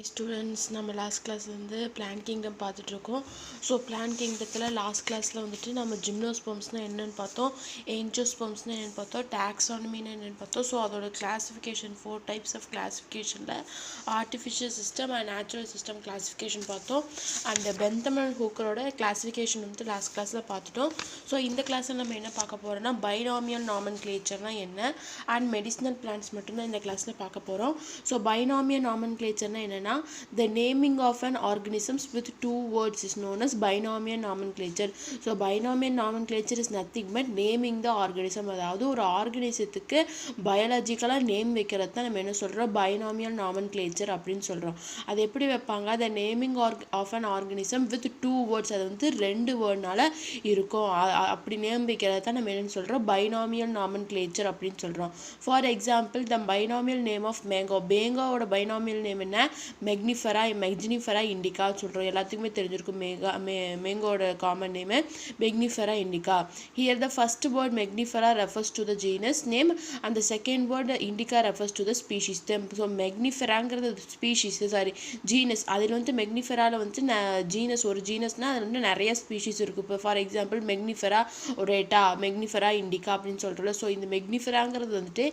Students நம்ம last class வந்து plant kingdom பார்த்துட்ருக்கோம். ஸோ பிளான்ட் கிங்டத்தில் லாஸ்ட் கிளாஸில் வந்துட்டு நம்ம ஜிம்னோஸ்பர்ம்ஸ்னால் என்னென்னு பார்த்தோம், ஏன்ஜியோஸ்பர்ம்ஸ்னால் என்னென்னு பார்த்தோம், டாக்ஸானமின்னா என்னென்னு பார்த்தோம். ஸோ அதோட கிளாஸிஃபிகேஷன் 4 டைப்ஸ் ஆஃப் கிளாஸிஃபிகேஷனில் artificial system and natural system classification பார்த்தோம். அண்ட் பெந்தம் அண்ட் ஹூக்கரோட கிளாஸிஃபிகேஷன் வந்து லாஸ்ட் கிளாஸில் பார்த்துட்டோம். ஸோ இந்த கிளாஸில் நம்ம என்ன பார்க்க போகிறோம்னா பைனாமியல் நாமன்கிளேச்சர்னால் என்ன அண்ட் மெடிசினல் பிளான்ட்ஸ் மட்டும்தான் இந்த கிளாஸில் பார்க்க போகிறோம். ஸோ பைனாமியல் நாமன்கிளேச்சர்னால் என்னென்னா the naming of an organisms with two words is known as binomial nomenclature. So binomial nomenclature is nothing but naming the organism. அதாவது ஒரு ஆர்கனிசத்துக்கு பயாலஜிக்கலாக நேம் வைக்கிறது தான் நம்ம என்ன சொல்கிறோம், பைனாமியல் நாமன்கிளேச்சர் அப்படின்னு சொல்கிறோம். அது எப்படி வைப்பாங்க, the naming of an organism with two words, அது வந்து 2 வேர்ட்னால இருக்கும், அப்படி நேம் வைக்கிறது தான் நம்ம என்னன்னு சொல்கிறோம், பைனாமியல் நாமன்கிளேச்சர் அப்படின்னு சொல்கிறோம். For example the binomial name of mango, மேங்கோவோட பைனாமியல் நேம் என்ன, மெக்னிஃபெரா இண்டிகா சொல்கிறோம். எல்லாத்துக்குமே தெரிஞ்சிருக்கும் மேங்கோட common name Mangifera indica. Here the first word Mangifera refers to the genus name and the second word indica refers to the species name. So மெக்னிஃபெராங்கிறது species, genus. அதில் வந்து மெக்னிஃபெராவில் வந்து genus, ஒரு ஜீனஸ்னால் அதில் வந்து நிறைய ஸ்பீஷிஸ் இருக்குது. இப்போ ஃபார் எக்ஸாம்பிள் மெக்னிஃபெரா ஒரேட்டா, மெக்னிஃபெரா இண்டிகா அப்படின்னு சொல்கிறோம். ஸோ இந்த மெக்னிஃபெராங்கிறது வந்துட்டு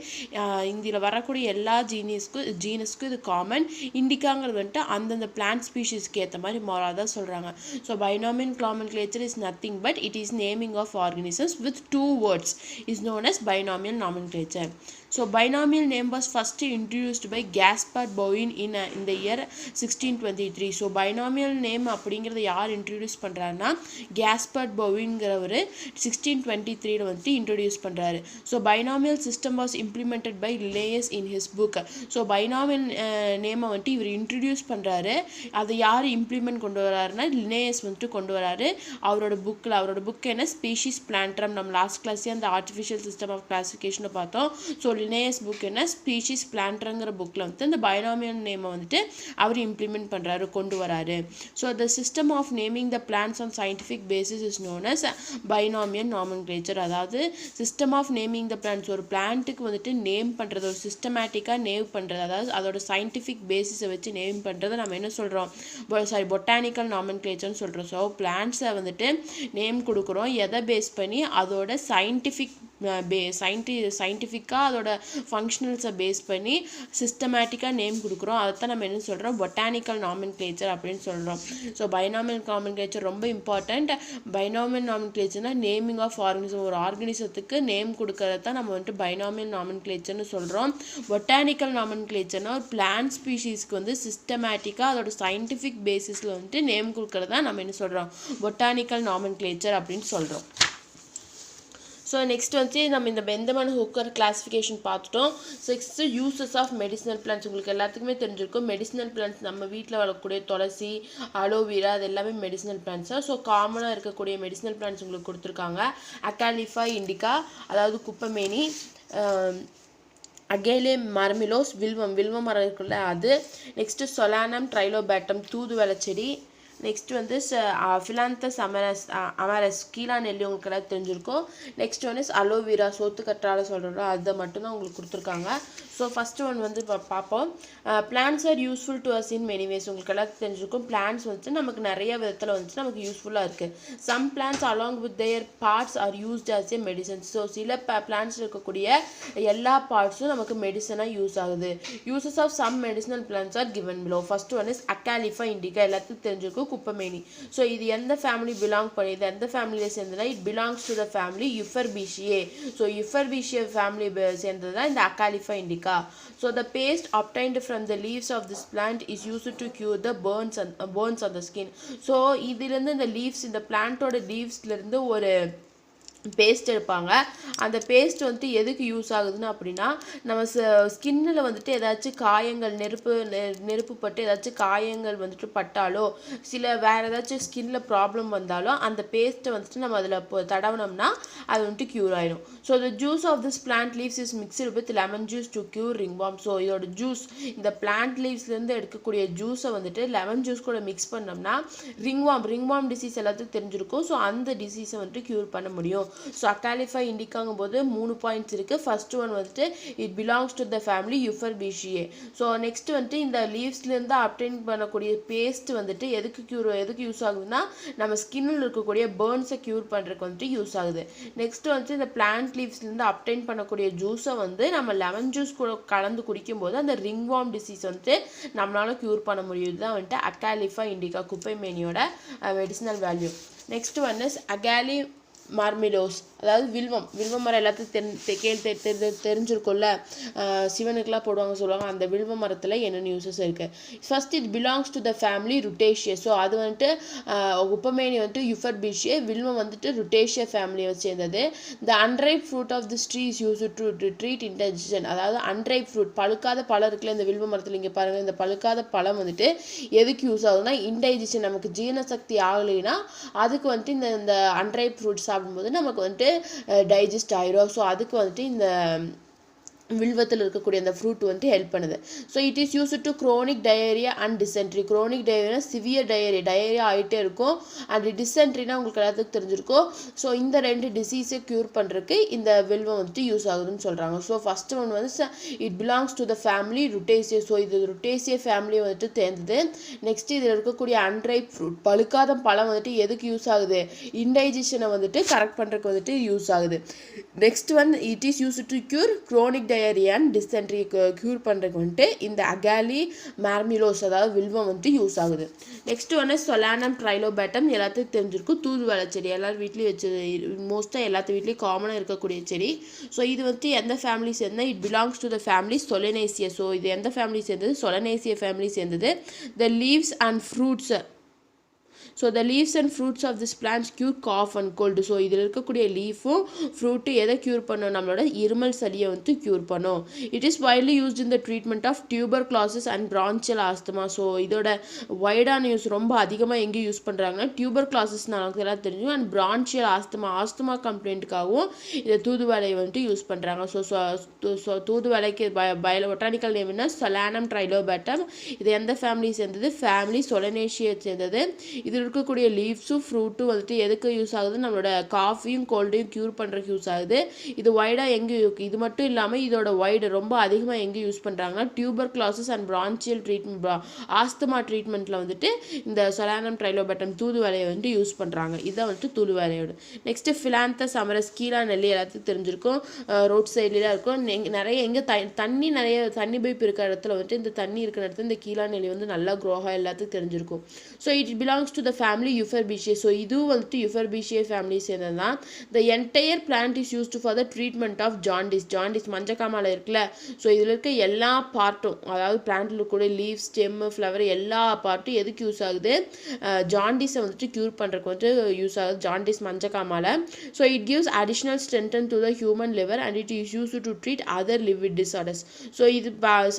இதில் வரக்கூடிய எல்லா ஜீனஸ்க்கும் இது காமன். இண்டிகாங்கிறது வந்துட்டு அந்தந்த பிளான்ட் ஸ்பீஷிஸ்க்கு ஏற்ற மாதிரி மாறாதான் சொல்கிறாங்க. So binomial nomenclature is nothing but it is naming of organisms with 2 words is known as binomial nomenclature. So binomial name was first introduced by Gaspard Bouin in the year 1623. So binomial name அப்படிங்கிறத யார் introduce பண்ணுறாருன்னா கேஸ்பர்ட் பவுயின்கிறவர் 1623 வந்து introduce பண்ணுறாரு. So binomial system was implemented by Linnaeus in his book. So binomial நேமை வந்துட்டு இவர் introduce பண்ணுறாரு. அதை யார் இம்ப்ளிமெண்ட் கொண்டு வராருன்னா லினேயஸ் வந்துட்டு கொண்டு வராரு அவரோட புக்கில். அவரோட புக் என்ன, ஸ்பீஷிஸ் பிளான்ட்ரம். நம்ம லாஸ்ட் கிளாஸே அந்த ஆர்டிஃபிஷியல் சிஸ்டம் ஆஃப் கிளாசிஃபிகேஷனை பார்த்தோம். ஸோ லினேயஸ் புக் என்ன, ஸ்பீஷிஸ் பிளான்ட்ரங்கிற புக்கில் வந்து இந்த பைனாமியல் நேமை வந்துட்டு அவர் இம்ப்ளிமெண்ட் பண்ணுறாரு, கொண்டு வராரு. So the system of naming the plants on scientific basis is known as binomial nomenclature. அதாவது system of naming the plants, ஒரு பிளான்ட்டுக்கு வந்துட்டு நேம் பண்ணுறது, ஒரு சிஸ்டமேட்டிக்காக நேம் பண்ணுறது, அதாவது அதோட சயின்டிஃபிக் பேசிஸை வச்சு நேம் பண்ணுறதை நம்ம என்ன சொல்கிறோம், பொட்டானிக்கல் நாமன்கிளேச்சர்னு சொல்கிறோம். ஸோ பிளான்ட்ஸை வந்துட்டு நேம் கொடுக்குறோம், எதை பேஸ் பண்ணி, அதோட சயின்டிஃபிக்காக அதோட ஃபங்க்ஷனல்ஸை பேஸ் பண்ணி சிஸ்டமேட்டிக்காக நேம் கொடுக்குறோம். அதைத்தான் நம்ம என்ன சொல்கிறோம், பொட்டானிக்கல் நாமன்கிளேச்சர் அப்படின்னு சொல்கிறோம். ஸோ பைனாமியல் நாமன்கிளேச்சர் ரொம்ப இம்பார்ட்டண்ட். பைனாமியல் நாமன்கிளேச்சர்னா நேமிங் ஆஃப் ஆர்கனிசம், ஒரு ஆர்கனிசத்துக்கு நேம் கொடுக்கறது தான் நம்ம வந்துட்டு பைனாமியல் நாமன்கிளேச்சர்னு சொல்கிறோம். பொட்டானிக்கல் நாமன்கிளேச்சர்னா ஒரு பிளான்ட் ஸ்பீஷீஸ்க்கு வந்து சிஸ்டமேட்டிக்காக அதோட சயின்டிஃபிக் பேசிஸில் வந்துட்டு நேம் கொடுக்கறது தான் நம்ம என்ன சொல்கிறோம், பொட்டானிக்கல் நாமன்கிளேச்சர் அப்படின்னு சொல்கிறோம். ஸோ நெக்ஸ்ட் வந்து நம்ம இந்த பெந்தம் அண்ட் ஹூக்கர் கிளாஸிஃபிகேஷன் பார்த்துட்டோம். Next uses of medicinal plants. உங்களுக்கு எல்லாத்துக்குமே தெரிஞ்சிருக்கும் மெடிசினல் பிளான்ட்ஸ் நம்ம வீட்டில் வளரக்கூடிய துளசி, அலோவேரா, அது எல்லாமே மெடிசினல் பிளான்ட்ஸ் தான். ஸோ காமனாக இருக்கக்கூடிய மெடிசினல் பிளான்ட்ஸ் உங்களுக்கு கொடுத்துருக்காங்க. அகாலிஃபா இண்டிகா, அதாவது குப்பைமேனி, அகேலே மர்மிலோஸ், வில்வம் மரம் இருக்குல்ல அது. நெக்ஸ்ட்டு சொலானம் ட்ரைலோபேட்டம், தூதுவளை செடி. நெக்ஸ்ட் வந்து ஃபிலாந்தஸ் அமரஸ், கீழா நெல்லி உங்களுக்கு எல்லாம் தெரிஞ்சிருக்கும். நெக்ஸ்ட் ஒன் இஸ் அலோவேரா, சோத்து கற்றாழை சொல்கிறோம், அதை மட்டும்தான் உங்களுக்கு கொடுத்துருக்காங்க. ஸோ ஃபஸ்ட்டு ஒன் வந்து பார்ப்போம். Plants are useful to us in many ways. உங்களுக்கு எல்லாம் தெரிஞ்சிருக்கும் பிளான்ட்ஸ் வந்துட்டு நமக்கு நிறைய விதத்தில் வந்துட்டு நமக்கு யூஸ்ஃபுல்லாக இருக்குது. Some plants along with their parts are used as a medicines. So சில பிளான்ட்ஸ் இருக்கக்கூடிய எல்லா பார்ட்ஸும் நமக்கு மெடிசனாக யூஸ் ஆகுது. Uses of some medicinal plants are given below. First one is Acalypha indica, எல்லாத்துக்கும் தெரிஞ்சிருக்கும், குப்பைமேனி. ஸோ இது எந்த ஃபேமிலி பிலாங் பண்ணுது, எந்த ஃபேமிலியை சேர்ந்ததுனா it belongs to the family Euphorbiaceae. So Euphorbiaceae family சேர்ந்தது தான் இந்த Acalypha indica. So the paste obtained from the leaves of this plant is used to cure the burns on the skin. So இதுலேருந்து இந்த leaves, இந்த பிளான்ட்டோட லீவ்ஸ்லேருந்து ஒரு paste எடுப்பாங்க. அந்த paste வந்துட்டு எதுக்கு யூஸ் ஆகுதுன்னு அப்படின்னா, நம்ம ஸ்கின்னில் வந்துட்டு ஏதாச்சும் காயங்கள், நெருப்பு பட்டு ஏதாச்சும் காயங்கள் வந்துட்டு பட்டாலோ, சில வேறு ஏதாச்சும் ஸ்கின்னில் ப்ராப்ளம் வந்தாலும் அந்த பேஸ்ட்டை வந்துட்டு நம்ம அதில் தடவினோம்னா அது வந்துட்டு க்யூர் ஆகிடும். So the juice of this plant leaves is mixed with lemon juice to cure ringworm. So இதோட ஜூஸ், இந்த பிளான்ட் லீவ்ஸ்லேருந்து எடுக்கக்கூடிய ஜூஸை வந்துட்டு லெமன் ஜூஸ் கூட மிக்ஸ் பண்ணோம்னா ரிங்வார்ம் டிசீஸ் எல்லாத்துக்கும் தெரிஞ்சிருக்கும். ஸோ அந்த டிசீஸை வந்துட்டு க்யூர் பண்ண முடியும். ஸோ அகாலிஃபா இண்டிகாங்கும் போது 3 பாயிண்ட்ஸ் இருக்குது. ஃபர்ஸ்ட் ஒன் வந்துட்டு it belongs to the family Euphorbiaceae. So next வந்துட்டு இந்த லீவ்ஸ்லேருந்து அப்டைன் பண்ணக்கூடிய பேஸ்ட் வந்துட்டு எதுக்கு யூஸ் ஆகுதுன்னா நம்ம ஸ்கின்னில் இருக்கக்கூடிய பேர்ன்ஸை க்யூர் பண்ணுறதுக்கு வந்துட்டு யூஸ் ஆகுது. நெக்ஸ்ட் வந்துட்டு இந்த பிளான்ட் லீவ்ஸ்லேருந்து அப்டைன் பண்ணக்கூடிய ஜூஸை வந்து நம்ம லெமன் ஜூஸ் கூட கலந்து குடிக்கும்போது அந்த ரிங்வார்ம் டிசீஸ் வந்துட்டு நம்மளால க்யூர் பண்ண முடியுது. தான் வந்துட்டு அகாலிஃபா இண்டிகா குப்பைமேனியோட medicinal value. Next one is Aegle marmelos, அதாவது வில்வம் மரம் எல்லாத்துக்கும் தெரிஞ்சிருக்கும்ல, சிவனுக்கெல்லாம் போடுவாங்க சொல்லுவாங்க. அந்த வில்வ மரத்தில் என்னென்ன யூசஸ் இருக்குது. First it belongs to the family Rutaceae. So அது வந்துட்டு குப்பமேனி வந்துட்டு யூஃபர்பேஷியே, வில்வம் வந்துட்டு ருட்டேஷியா ஃபேமிலியை சேர்ந்தது. The unripe fruit of this tree is use to treat indigestion. அதாவது அன்ரைப் ஃப்ரூட், பழுக்காத பழம் இருக்குல்ல இந்த வில்வ மரத்தில், இங்கே பாருங்கள், இந்த பழுக்காத பழம் வந்துட்டு எதுக்கு யூஸ் ஆகுதுன்னா இன்டைஜஷன், நமக்கு ஜீரண சக்தி ஆகலைன்னா அதுக்கு வந்துட்டு இந்த அன்ரைப் ஃப்ரூட் சாப்பிடும்போது நமக்கு வந்துட்டு டைஜஸ்ட் ஆயிரும். ஸோ அதுக்கு வந்துட்டு இந்த வில்வத்தில் இருக்கக்கூடிய அந்த ஃப்ரூட் வந்துட்டு ஹெல்ப் பண்ணுது. So it is use to crony diarrhoea and dysentery. Crony diarrhoea severe diarrhoea ஆகிட்டே இருக்கும். அண்ட் டிசென்ட்ரினா உங்களுக்கு எல்லாத்துக்கும் தெரிஞ்சிருக்கும். ஸோ இந்த 2 டிசீஸை க்யூர் பண்ணுறதுக்கு இந்த வில்வம் வந்துட்டு யூஸ் ஆகுதுன்னு சொல்கிறாங்க. ஸோ ஃபஸ்ட்டு ஒன் வந்து it belongs to the family Rutaceae. So இது ருட்டேசியா ஃபேமிலியை வந்துட்டு தேர்ந்தது. நெக்ஸ்ட் இதில் இருக்கக்கூடிய அன்ரைப் ஃப்ரூட், பழுக்காத பழம் வந்துட்டு எதுக்கு யூஸ் ஆகுது, இன்டைஜஷனை வந்துட்டு கரெக்ட் பண்ணுறதுக்கு வந்துட்டு யூஸ் ஆகுது. Next one it is use to cure crony diarrhoea and dysentery cure பண்ணுறதுக்கு வந்துட்டு இந்த அகாலி மார்மிலோஸ் அதாவது வில்வம் வந்துட்டு யூஸ் ஆகுது. நெக்ஸ்ட் ஒன்று சொலானம் ட்ரைலோபேட்டம், எல்லாத்துக்கும் தெரிஞ்சிருக்கும், தூதுவளை செடி, எல்லாரும் வீட்லேயும் வச்சது, மோஸ்ட்டாக எல்லாத்து வீட்லேயும் காமனாக இருக்கக்கூடிய செடி. ஸோ இது வந்துட்டு எந்த ஃபேமிலி சேர்ந்தா, it belongs to the family Solanaceae. So இது எந்த ஃபேமிலி சேர்ந்தது, சொலனேசியா ஃபேமிலி சேர்ந்தது. The leaves and fruits. So the leaves and fruits of this plants cure cough and cold. So இதில் இருக்கக்கூடிய லீஃபும் ஃப்ரூட்டு எதை க்யூர் பண்ணும், நம்மளோட இருமல் சளியை வந்து க்யூர் பண்ணும். It is widely used in the treatment of tuberculosis and bronchial asthma. So இதோட வைடான யூஸ் ரொம்ப அதிகமாக எங்கே யூஸ் பண்ணுறாங்கன்னா டியூபர் கிளாசஸ் நமக்கு எல்லாம் தெரியும், அண்ட் பிரான்சியல் ஆஸ்துமா கம்ப்ளைண்ட்டுக்காகவும் இந்த தூதுவளையை வந்துட்டு யூஸ் பண்ணுறாங்க. ஸோ தூதுவளைக்கு பொட்டானிக்கல் நேம் என்ன, சொலானம் ட்ரைலோபேட்டம். இது எந்த ஃபேமிலி சேர்ந்தது, ஃபேமிலி சொலனேசியா சேர்ந்தது. இது இருக்கக்கூடிய லீவ்ஸும் ஃப்ரூட்டும் வந்துட்டு எதுக்கு யூஸ் ஆகுது, நம்மளோட காஃபியும் கோல்டையும் க்யூர் பண்ணுறதுக்கு யூஸ் ஆகுது. இது வைடாக எங்கே, இது மட்டும் இல்லாமல் இதோட வைடு ரொம்ப அதிகமாக எங்கே யூஸ் பண்ணுறாங்கன்னா tuberculosis and bronchial treatment, asthma ட்ரீட்மெண்ட்டில் வந்துட்டு இந்த சொலானம் ட்ரைலோபேட்டம் தூதுவளையை வந்துட்டு யூஸ் பண்ணுறாங்க. இதான் வந்துட்டு தூதுவளையோட. நெக்ஸ்ட்டு ஃபிலாந்தஸ் அமரஸ், கீழா நெல்லி எல்லாத்துக்கும் தெரிஞ்சிருக்கும், ரோட் சைட்லாம் இருக்கும். நிறைய எங்கே தண்ணி பைப் இருக்கிற இடத்துல வந்துட்டு இந்த தண்ணி இருக்கிற இடத்துல இந்த கீழா நெல்லி வந்து நல்லா க்ரோஹாக எல்லாத்துக்கும் தெரிஞ்சிருக்கும். So it belongs to the family Euphorbiaceae. So இதுவும் வந்துட்டு யூஃபர்பேஷியே ஃபேமிலி சேர்ந்தது தான். The entire plant is used for the treatment of jaundice மஞ்சக்காமாலை இருக்குல்ல. ஸோ இதில் இருக்க எல்லா பார்ட்டும், அதாவது பிளான்ட்டில் கூட லீவ், ஸ்டெம்மு, ஃப்ளவர் எல்லா பார்ட்டும் எதுக்கு யூஸ் ஆகுது, ஜாண்டிஸை வந்துட்டு க்யூர் பண்ணுறதுக்கு வந்துட்டு யூஸ் ஆகுது, ஜாண்டிஸ் மஞ்சக்காமாலை. So it gives additional strengthen to the human liver and it is use to treat other liver disorders. So இது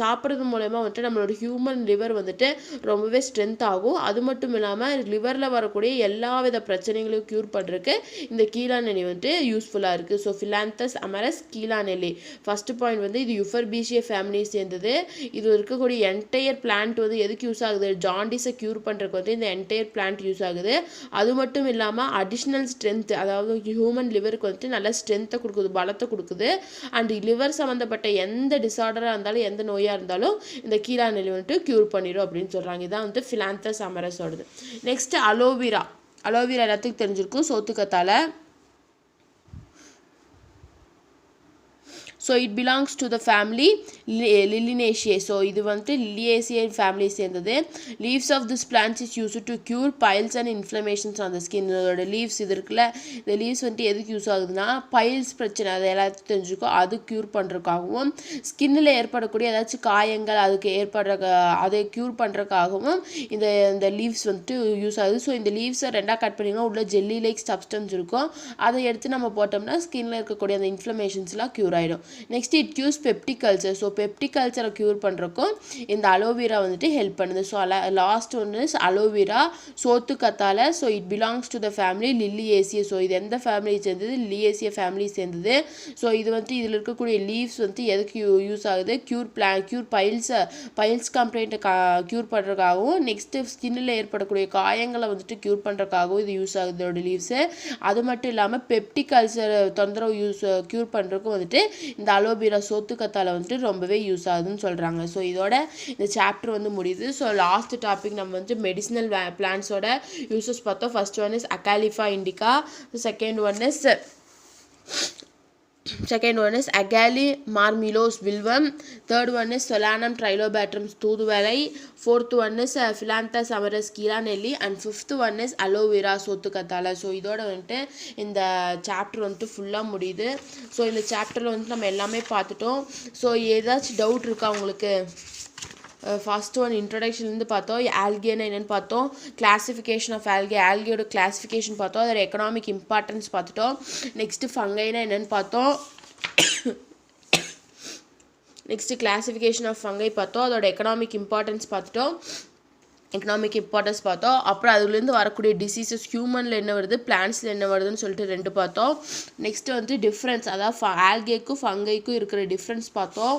சாப்பிட்றது மூலமா வந்துட்டு நம்மளோட ஹியூமன் லிவர் வந்துட்டு ரொம்பவே ஸ்ட்ரென்த் ஆகும். அது மட்டும் இல்லாமல் லிவரில் வரக்கூடிய எல்லா வித பிரச்சனைகளையும் க்யூர் பண்ணுறதுக்கு இந்த கீழா நெல்லி வந்துட்டு யூஸ்ஃபுல்லாக இருக்குது. ஸோ ஃபிலாந்தஸ் அமரஸ், கீழா நெல்லி. ஃபர்ஸ்ட் பாயிண்ட் வந்து இது யூஃபர்பேஷியே ஃபேமிலியை சேர்ந்தது. இது இருக்கக்கூடிய என்டையர் பிளான்ட் வந்து எதுக்கு யூஸ் ஆகுது, ஜாண்டிஸை க்யூர் பண்ணுறதுக்கு வந்து இந்த என்டையர் பிளான்ட் யூஸ் ஆகுது. அது மட்டும் இல்லாமல் அடிஷ்னல் ஸ்ட்ரென்த், அதாவது ஹியூமன் லிவருக்கு வந்துட்டு நல்ல ஸ்ட்ரென்த்தை கொடுக்குது, பலத்தை கொடுக்குது. அண்ட் லிவர் சம்மந்தப்பட்ட எந்த டிஸார்டராக இருந்தாலும், எந்த நோயாக இருந்தாலும் இந்த கீழா நெல்லி வந்துட்டு க்யூர் பண்ணிடும் அப்படின்னு சொல்கிறாங்க. இதான் வந்து ஃபிலாந்தஸ் அமரஸோடது. நெக்ஸ்ட் அலோவேரா எல்லாத்துக்கும் தெரிஞ்சிருக்கும், சோத்துக்கத்தாழை. So it belongs to the family Liliaceae. So இது வந்துட்டு லிலியேசியே ஃபேமிலி சேர்ந்தது. Leaves of this plants is use to cure piles and inflammations on the skin. இதோட லீவ்ஸ் இது இருக்குல்ல, இந்த லீவ்ஸ் வந்துட்டு எதுக்கு யூஸ் ஆகுதுன்னா பைல்ஸ் பிரச்சனை அது எல்லாத்துக்கும் தெரிஞ்சுக்கும், அது க்யூர் பண்ணுறதுக்காகவும், ஸ்கின்னில் ஏற்படக்கூடிய ஏதாச்சும் காயங்கள் அதை க்யூர் பண்ணுறதுக்காகவும் இந்த லீவ்ஸ் வந்துட்டு யூஸ் ஆகுது. ஸோ இந்த லீவ்ஸை ரெண்டாக கட் பண்ணிங்கன்னா உள்ள ஜெல்லி லைக் சப்ஸ்டன்ஸ் இருக்கும், அதை எடுத்து நம்ம போட்டோம்னா ஸ்கின்னில் இருக்கக்கூடிய அந்த இன்ஃப்ளமேஷன்ஸ்லாம் க்யூர் ஆகிடும். Next it cures peptic ulcer. So peptic அல்சரை க்யூர் பண்ணுறக்கும் இந்த அலோவேரா வந்துட்டு ஹெல்ப் பண்ணுது. ஸோ லாஸ்ட் ஒன்று இஸ் அலோவேரா சோத்து கத்தாழை. So it belongs to the family Liliaceae. So இது எந்த ஃபேமிலி சேர்ந்தது? லில்லியேசிய ஃபேமிலி சேர்ந்தது. ஸோ இது வந்து இதில் இருக்கக்கூடிய லீவ்ஸ் வந்து எதுக்கு யூஸ் ஆகுது? க்யூர் பைல்ஸ் கம்ப்ளைண்ட்டை க்யூர் பண்ணுறதுக்காகவும் நெக்ஸ்ட்டு ஸ்கின்னில் ஏற்படக்கூடிய காயங்களை வந்துட்டு க்யூர் பண்ணுறதுக்காகவும் இது யூஸ் ஆகுது இதோட லீவ்ஸு. அது மட்டும் இல்லாமல் பெப்டிக் அல்சர் தொந்தரவு க்யூர் பண்ணுறதுக்கும் வந்துட்டு இந்த அலோவேரா சோத்து கத்தாழை வந்துட்டு ரொம்பவே யூஸ் ஆகுதுன்னு சொல்கிறாங்க. ஸோ இதோட இந்த சாப்டர் வந்து முடியுது. ஸோ லாஸ்ட் டாபிக் நம்ம வந்து மெடிசினல் பிளான்ஸோட யூசஸ் பார்த்தோம். First one is Acalypha indica. Second one is Aegle marmelos வில்வம். Third one is Solanum trilobatum தூதுவளை. Fourth one is Phyllanthus amarus கீழாநெல்லி. And fifth one is aloe vera சோத்து கத்தாழை. ஸோ இதோட வந்துட்டு இந்த சாப்டர் வந்துட்டு ஃபுல்லாக முடியுது. ஸோ இந்த சாப்டரில் வந்துட்டு நம்ம எல்லாமே பார்த்துட்டோம். ஸோ ஏதாச்சும் டவுட் இருக்கா உங்களுக்கு? ஃபர்ஸ்ட் ஒன் இன்ட்ரடக்ஷன்லேருந்து பார்த்தோம். ஆல்கேனா என்னென்னு பார்த்தோம். கிளாசிஃபிகேஷன் ஆஃப் ஆல்கேயோட கிளாசிஃபிகேஷன் பார்த்தோம். அதோட எக்கனாமிக் இம்பார்ட்டன்ஸ் பார்த்துட்டோம். நெக்ஸ்ட்டு ஃபங்கைனா என்னென்னு பார்த்தோம். நெக்ஸ்ட்டு கிளாசிஃபிகேஷன் ஆஃப் ஃபங்கை பார்த்தோம். அதோட எக்கனாமிக் இம்பார்ட்டன்ஸ் பார்த்தோம். அப்புறம் அதுலேருந்து வரக்கூடிய டிசீசஸ் ஹியூமனில் என்ன வருது, பிளான்ஸில் என்ன வருதுன்னு சொல்லிட்டு 2 பார்த்தோம். நெக்ஸ்ட்டு வந்து டிஃப்ரென்ஸ், அதாவது ஆல்கேக்கும் ஃபங்கைக்கும் இருக்கிற டிஃப்ரென்ஸ் பார்த்தோம்.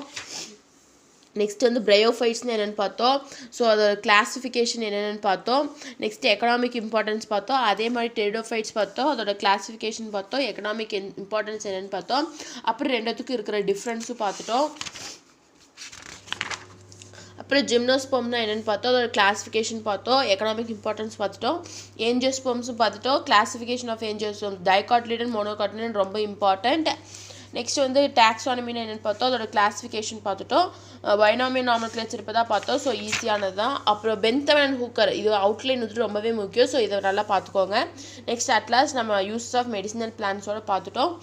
நெக்ஸ்ட் வந்து பிரயோஃபைட்ஸ்னு என்னென்னு பார்த்தோம். ஸோ அதோட கிளாஸிஃபிகேஷன் என்னென்னு பார்த்தோம். நெக்ஸ்ட் எக்கனாமிக் இம்பார்ட்டன்ஸ் பார்த்தோம். அதே மாதிரி டெரிடோஃபைட்ஸ் பார்த்தோம். அதோட கிளாஸிஃபிகேஷன் பார்த்தோம். எக்கனாமிக் இம்பார்ட்டன்ஸ் என்னென்னு பார்த்தோம். அப்புறம் 2த்துக்கும் இருக்கிற டிஃப்ரென்ஸும் பார்த்துட்டோம். அப்புறம் ஜிம்னோஸ்போம்னா என்னென்னு பார்த்தோம். அதோட கிளாஸிஃபிகேஷன் பார்த்தோம். எக்கனாமிக் இம்பார்ட்டன்ஸ் பார்த்துட்டோம். ஏஞ்சியோஸ்போம்ஸும் பார்த்துட்டோம். கிளாஸிஃபிகேஷன் ஆஃப் ஏஞ்சியோஸ்போம்ஸ் டைகாட்லிடன் மோனோகாட்லிடன் ரொம்ப இம்பார்ட்டண்ட். நெக்ஸ்ட் வந்து டாக்ஸானமினா என்னென்னு பார்த்தோம். அதோட கிளாஸிஃபிகேஷன் பார்த்துட்டோம். பைனாமியல் நாமென்க்ளேச்சர் இப்போ தான் பார்த்தோம். ஸோ ஈஸியானது தான். அப்புறம் பென்தமன் அண்ட் ஹூக்கர் இது அவுட்லைன் வந்துட்டு ரொம்பவே முக்கியம். ஸோ இதை நல்லா பார்த்துக்கோங்க. நெக்ஸ்ட் அட்லாஸ் நம்ம யூசஸ் ஆஃப் மெடிசினல் பிளான்ஸோட பார்த்துட்டோம்.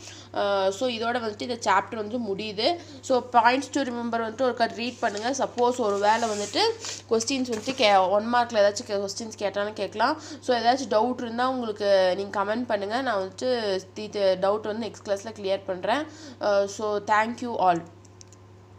ஸோ இதோட வந்துட்டு இந்த சாப்டர் வந்து முடியுது. ஸோ பாயிண்ட்ஸ் டு ரிமெம்பர் வந்துட்டு ஒரு ரீட் பண்ணுங்கள். சப்போஸ் ஒரு வேளை வந்துட்டு கொஸ்டின்ஸ் வந்துட்டு 1 மார்க்கில் ஏதாச்சும் கொஸ்டின்ஸ் கேட்டாலும் கேட்கலாம். ஸோ ஏதாச்சும் டவுட் இருந்தால் உங்களுக்கு நீங்கள் கமெண்ட் பண்ணுங்கள். நான் வந்துட்டு டவுட் வந்து நெக்ஸ்ட் கிளாஸில் கிளியர் பண்ணுறேன். So thank you all.